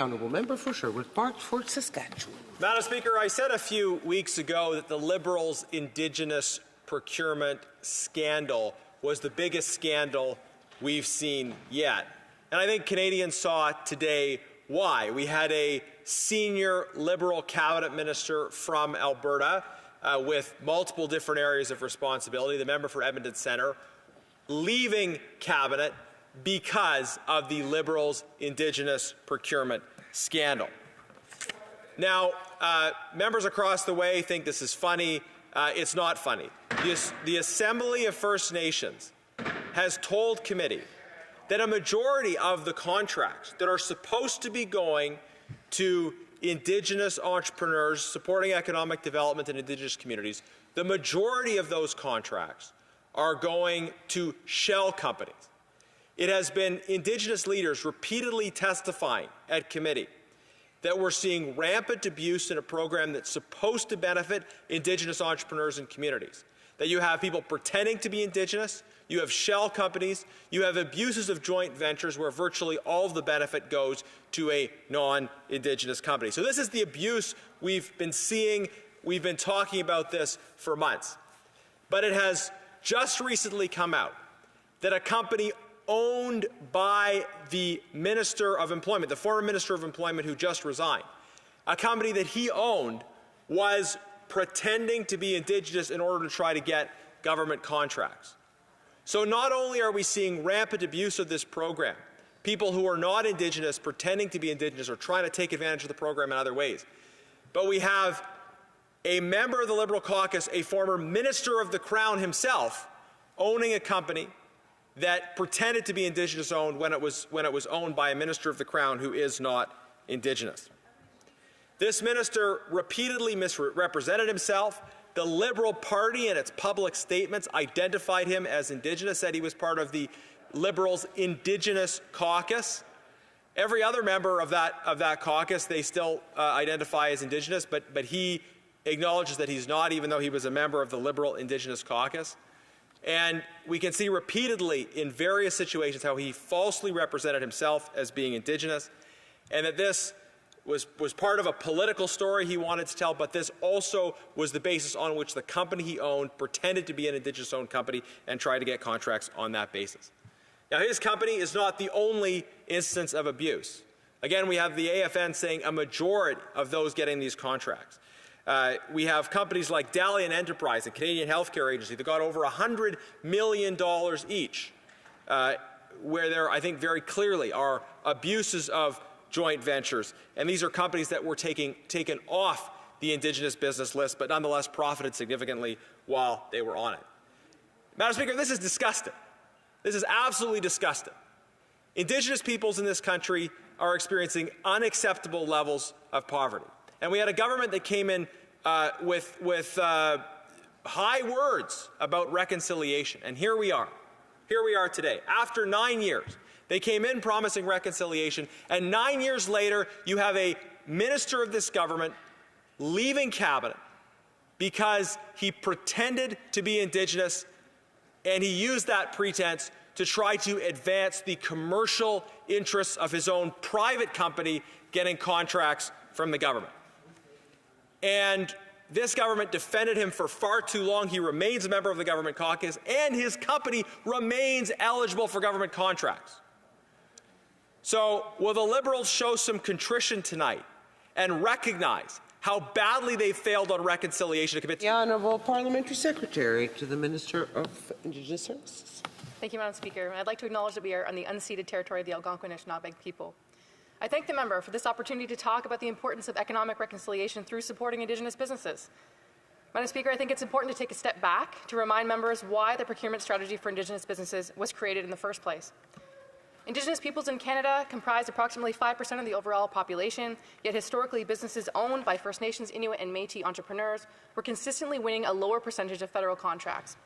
Honourable Member for Sherwood Park, Fort Saskatchewan. Madam Speaker, I said a few weeks ago that the Liberals' Indigenous procurement scandal was the biggest scandal we've seen yet. And I think Canadians saw today why. We had a senior Liberal cabinet minister from Alberta with multiple different areas of responsibility, the member for Edmonton Centre, leaving cabinet because of the Liberals' Indigenous procurement scandal. Now, members across the way think this is funny. It's not funny. The Assembly of First Nations has told committee that a majority of the contracts that are supposed to be going to Indigenous entrepreneurs supporting economic development in Indigenous communities, the majority of those contracts are going to shell companies. It has been Indigenous leaders repeatedly testifying at committee that we're seeing rampant abuse in a program that's supposed to benefit Indigenous entrepreneurs and communities. That you have people pretending to be Indigenous, you have shell companies, you have abuses of joint ventures where virtually all of the benefit goes to a non-Indigenous company. So this is the abuse we've been seeing. We've been talking about this for months. But it has just recently come out that a company owned by the Minister of Employment, the former Minister of Employment who just resigned, a company that he owned was pretending to be Indigenous in order to try to get government contracts. So not only are we seeing rampant abuse of this program, people who are not Indigenous pretending to be Indigenous or trying to take advantage of the program in other ways, but we have a member of the Liberal caucus, a former Minister of the Crown himself, owning a company that pretended to be Indigenous-owned when it was owned by a Minister of the Crown who is not Indigenous. This minister repeatedly misrepresented himself. The Liberal Party, in its public statements, identified him as Indigenous, said he was part of the Liberals' Indigenous caucus. Every other member of that caucus, they still identify as Indigenous, but he acknowledges that he's not, even though he was a member of the Liberal Indigenous caucus. And we can see repeatedly in various situations how he falsely represented himself as being Indigenous, and that this was part of a political story he wanted to tell, but this also was the basis on which the company he owned pretended to be an Indigenous-owned company and tried to get contracts on that basis. Now, his company is not the only instance of abuse. Again, we have the AFN saying a majority of those getting these contracts. We have companies like Dalian Enterprise and Canadian Healthcare Agency that got over $100 million each, where there, I think, very clearly are abuses of joint ventures. And these are companies that were taken off the Indigenous business list, but nonetheless profited significantly while they were on it. Madam Speaker, this is disgusting. This is absolutely disgusting. Indigenous peoples in this country are experiencing unacceptable levels of poverty. And we had a government that came in with high words about reconciliation. And here we are. Here we are today. After 9 years, they came in promising reconciliation, and 9 years later, you have a minister of this government leaving cabinet because he pretended to be Indigenous, and he used that pretense to try to advance the commercial interests of his own private company getting contracts from the government. And this government defended him for far too long. He remains a member of the government caucus, and his company remains eligible for government contracts. So will the Liberals show some contrition tonight and recognize how badly they failed on reconciliation? The Honourable Parliamentary Secretary to the Minister of Indigenous Services. Thank you, Madam Speaker. I'd like to acknowledge that we are on the unceded territory of the Algonquin Anishinaabe people. I thank the member for this opportunity to talk about the importance of economic reconciliation through supporting Indigenous businesses. Madam Speaker, I think it's important to take a step back to remind members why the procurement strategy for Indigenous businesses was created in the first place. Indigenous peoples in Canada comprise approximately 5% of the overall population, yet historically businesses owned by First Nations, Inuit and Métis entrepreneurs were consistently winning a lower percentage of federal contracts.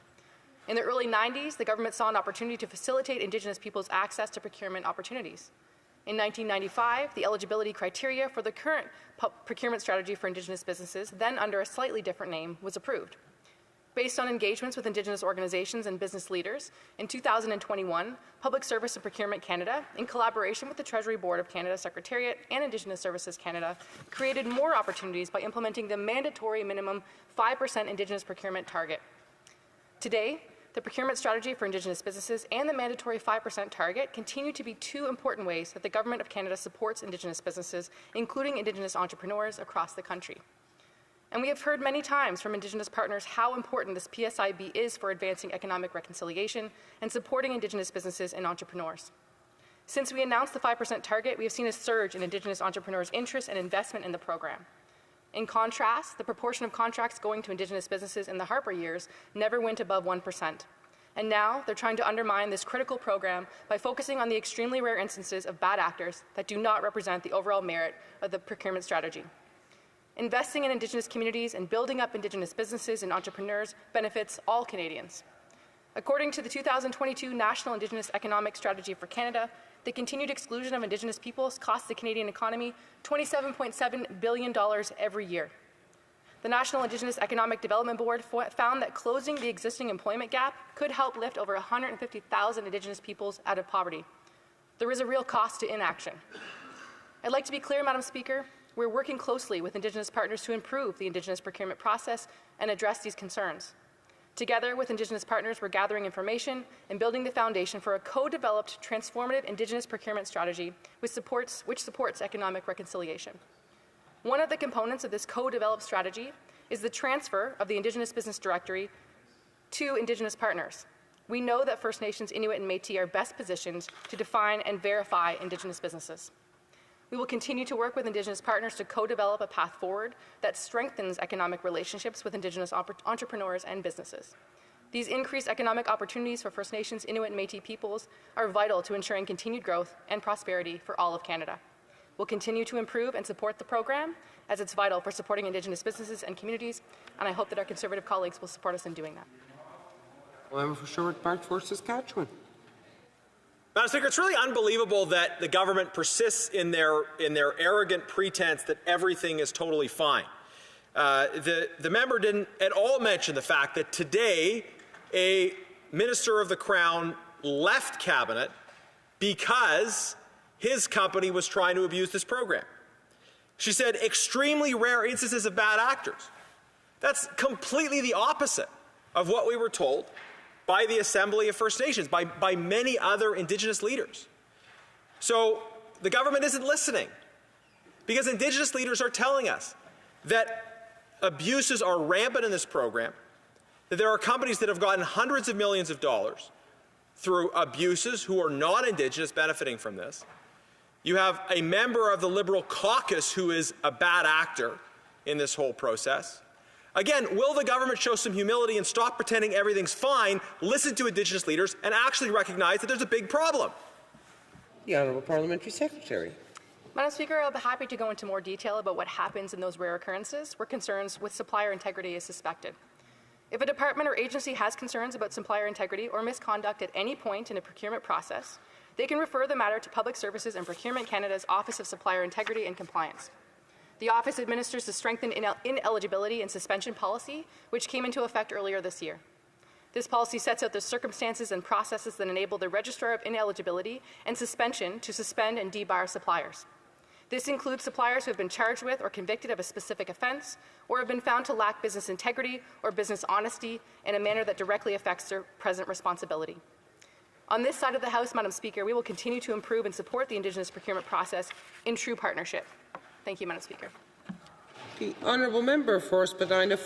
In the early 90s, the government saw an opportunity to facilitate Indigenous peoples' access to procurement opportunities. In 1995, the eligibility criteria for the current procurement strategy for Indigenous businesses, then under a slightly different name, was approved. Based on engagements with Indigenous organizations and business leaders, in 2021, Public Service and Procurement Canada, in collaboration with the Treasury Board of Canada Secretariat and Indigenous Services Canada, created more opportunities by implementing the mandatory minimum 5% Indigenous procurement target. Today, the procurement strategy for Indigenous businesses and the mandatory 5% target continue to be two important ways that the Government of Canada supports Indigenous businesses, including Indigenous entrepreneurs across the country. And we have heard many times from Indigenous partners how important this PSIB is for advancing economic reconciliation and supporting Indigenous businesses and entrepreneurs. Since we announced the 5% target, we have seen a surge in Indigenous entrepreneurs' interest and investment in the program. In contrast, the proportion of contracts going to Indigenous businesses in the Harper years never went above 1%. And now they're trying to undermine this critical program by focusing on the extremely rare instances of bad actors that do not represent the overall merit of the procurement strategy. Investing in Indigenous communities and building up Indigenous businesses and entrepreneurs benefits all Canadians. According to the 2022 National Indigenous Economic Strategy for Canada, the continued exclusion of Indigenous peoples costs the Canadian economy $27.7 billion every year. The National Indigenous Economic Development Board found that closing the existing employment gap could help lift over 150,000 Indigenous peoples out of poverty. There is a real cost to inaction. I'd like to be clear, Madam Speaker, we're working closely with Indigenous partners to improve the Indigenous procurement process and address these concerns. Together with Indigenous partners, we're gathering information and building the foundation for a co-developed, transformative Indigenous procurement strategy which supports economic reconciliation. One of the components of this co-developed strategy is the transfer of the Indigenous Business Directory to Indigenous partners. We know that First Nations, Inuit, and Métis are best positioned to define and verify Indigenous businesses. We will continue to work with Indigenous partners to co-develop a path forward that strengthens economic relationships with Indigenous entrepreneurs and businesses. These increased economic opportunities for First Nations, Inuit, and Métis peoples are vital to ensuring continued growth and prosperity for all of Canada. We'll continue to improve and support the program as it's vital for supporting Indigenous businesses and communities, and I hope that our Conservative colleagues will support us in doing that. Member for Sherwood Park v. Saskatchewan. Madam Speaker, it's really unbelievable that the government persists in their arrogant pretense that everything is totally fine. The member didn't at all mention the fact that today a Minister of the Crown left Cabinet because his company was trying to abuse this program. She said extremely rare instances of bad actors. That's completely the opposite of what we were told by the Assembly of First Nations, by many other Indigenous leaders. So the government isn't listening because Indigenous leaders are telling us that abuses are rampant in this program, that there are companies that have gotten hundreds of millions of dollars through abuses who are not Indigenous benefiting from this. You have a member of the Liberal caucus who is a bad actor in this whole process. Again, will the government show some humility and stop pretending everything's fine, listen to Indigenous leaders, and actually recognize that there's a big problem? The Honourable Parliamentary Secretary. Madam Speaker, I'll be happy to go into more detail about what happens in those rare occurrences where concerns with supplier integrity is suspected. If a department or agency has concerns about supplier integrity or misconduct at any point in a procurement process, they can refer the matter to Public Services and Procurement Canada's Office of Supplier Integrity and Compliance. The office administers the strengthened ineligibility and suspension policy, which came into effect earlier this year. This policy sets out the circumstances and processes that enable the Registrar of Ineligibility and Suspension to suspend and debar suppliers. This includes suppliers who have been charged with or convicted of a specific offence or have been found to lack business integrity or business honesty in a manner that directly affects their present responsibility. On this side of the House, Madam Speaker, we will continue to improve and support the Indigenous procurement process in true partnership. Thank you, Madam Speaker. The Honourable Member for Spadina